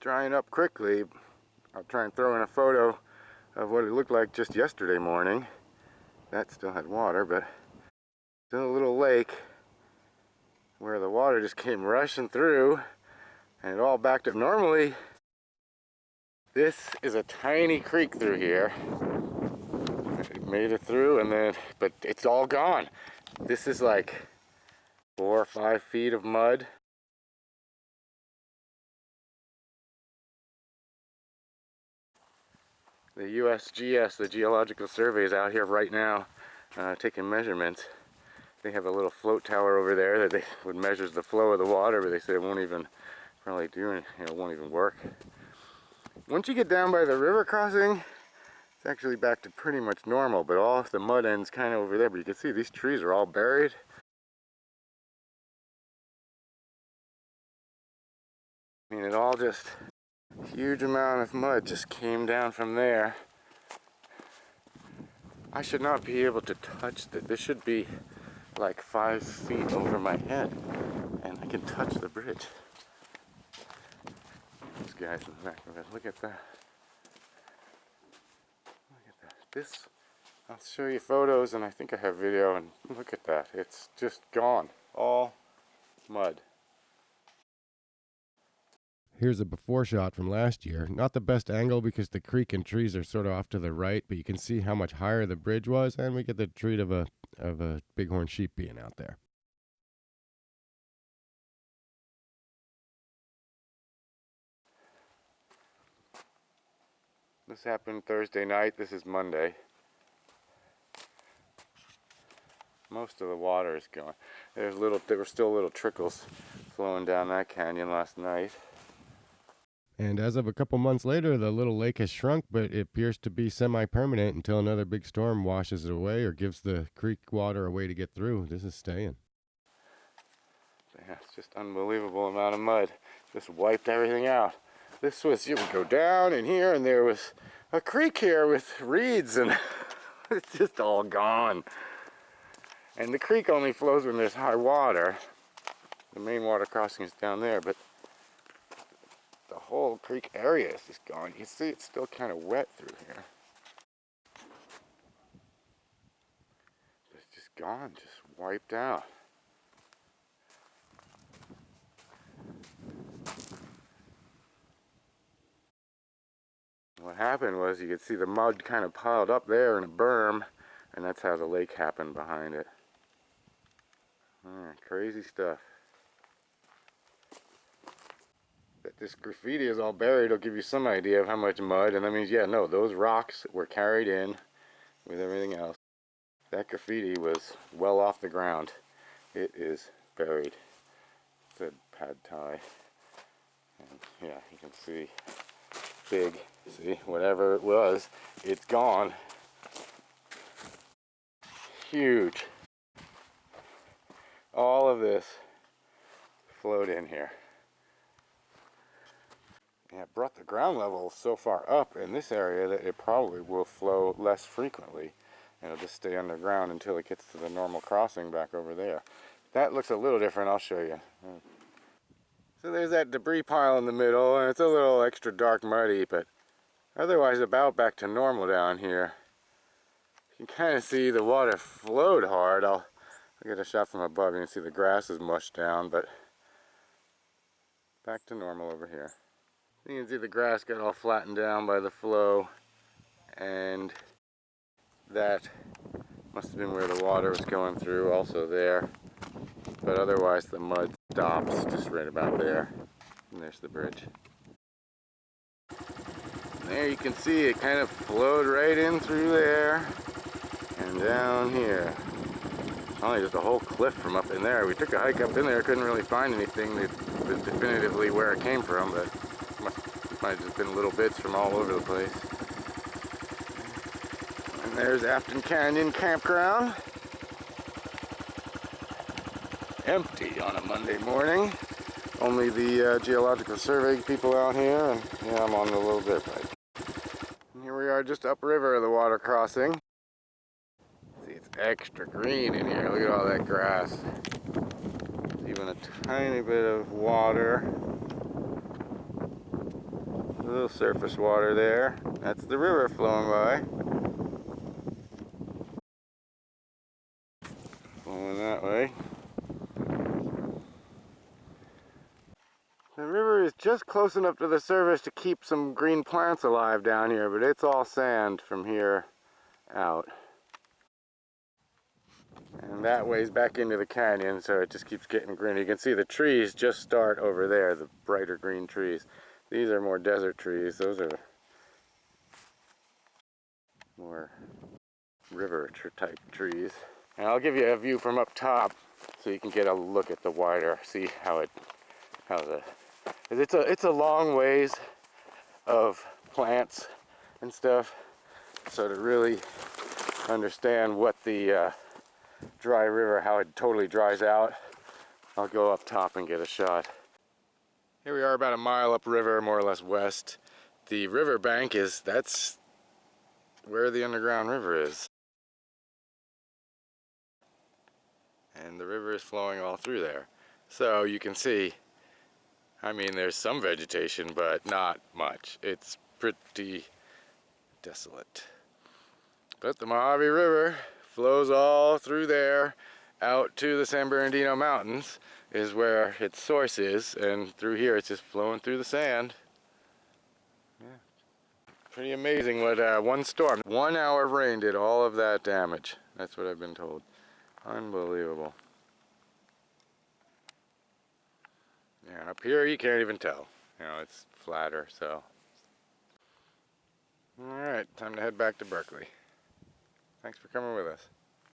drying up quickly. I'll try and throw in a photo of what it looked like just yesterday morning. That still had water, but still a little lake where the water just came rushing through and it all backed up. Normally, this is a tiny creek through here. It made it through but it's all gone. This is like 4 or 5 feet of mud. The USGS, the Geological Survey, is out here right now taking measurements. They have a little float tower over there that measures the flow of the water, but they say it won't even probably do anything, it won't even work. Once you get down by the river crossing, it's actually back to pretty much normal, but all the mud ends kind of over there. But you can see these trees are all buried. I mean, it all just, huge amount of mud just came down from there. I should not be able to touch this. This should be like 5 feet over my head, and I can touch the bridge. This guy's in the back of it. Look at that. Look at that. This, I'll show you photos, and I think I have video, and look at that. It's just gone. All mud. Here's a before shot from last year. Not the best angle because the creek and trees are sort of off to the right, but you can see how much higher the bridge was, and we get the treat of a bighorn sheep being out there. This happened Thursday night. This is Monday. Most of the water is gone. There were still little trickles flowing down that canyon last night. And as of a couple months later, the little lake has shrunk, but it appears to be semi-permanent until another big storm washes it away or gives the creek water a way to get through. This is staying. Yeah, it's just unbelievable amount of mud. Just wiped everything out. This was, you would go down in here, and there was a creek here with reeds, and it's just all gone. And the creek only flows when there's high water. The main water crossing is down there, but the whole creek area is just gone. You can see it's still kind of wet through here. It's just gone, just wiped out. What happened was you could see the mud kind of piled up there in a berm, and that's how the lake happened behind it. Crazy stuff. That this graffiti is all buried will give you some idea of how much mud, and that means, yeah, no, those rocks were carried in with everything else. That graffiti was well off the ground. It is buried. It said pad thai. And yeah, you can see big, see, whatever it was, it's gone. Huge. All of this flowed in here. Yeah, it brought the ground level so far up in this area that it probably will flow less frequently. And it'll just stay underground until it gets to the normal crossing back over there. That looks a little different, I'll show you. So there's that debris pile in the middle, and it's a little extra dark muddy, but otherwise about back to normal down here. You can kind of see the water flowed hard. I'll get a shot from above. You can see the grass is mushed down, but back to normal over here. You can see the grass got all flattened down by the flow, and that must have been where the water was going through, also there. But otherwise the mud stops just right about there. And there's the bridge. And there you can see it kind of flowed right in through there and down here. Only just a whole cliff from up in there. We took a hike up in there, couldn't really find anything that was definitively where it came from, but might have just been little bits from all over the place. And there's Afton Canyon campground. Empty on a Monday morning. Only the Geological Survey people out here, and yeah, I'm on the little dirt bike. And here we are just upriver of the water crossing. See, it's extra green in here. Look at all that grass. There's even a tiny bit of water little surface water there. That's the river flowing by. Flowing that way. The river is just close enough to the surface to keep some green plants alive down here, but it's all sand from here out. And that way's back into the canyon, so it just keeps getting green. You can see the trees just start over there, the brighter green trees. These are more desert trees. Those are more river type trees. And I'll give you a view from up top so you can get a look at the wider, see it's a long ways of plants and stuff. So to really understand what the dry river, how it totally dries out, I'll go up top and get a shot. Here we are about a mile upriver, more or less west. The river bank that's where the underground river is. And the river is flowing all through there. So you can see, I mean, there's some vegetation, but not much. It's pretty desolate. But the Mojave River flows all through there out to the San Bernardino Mountains is where its source is, and through here it's just flowing through the sand. Yeah. Pretty amazing what one storm, 1 hour of rain did all of that damage. That's what I've been told. Unbelievable. Yeah, and up here you can't even tell. You know, it's flatter, so. Alright, time to head back to Berkeley. Thanks for coming with us.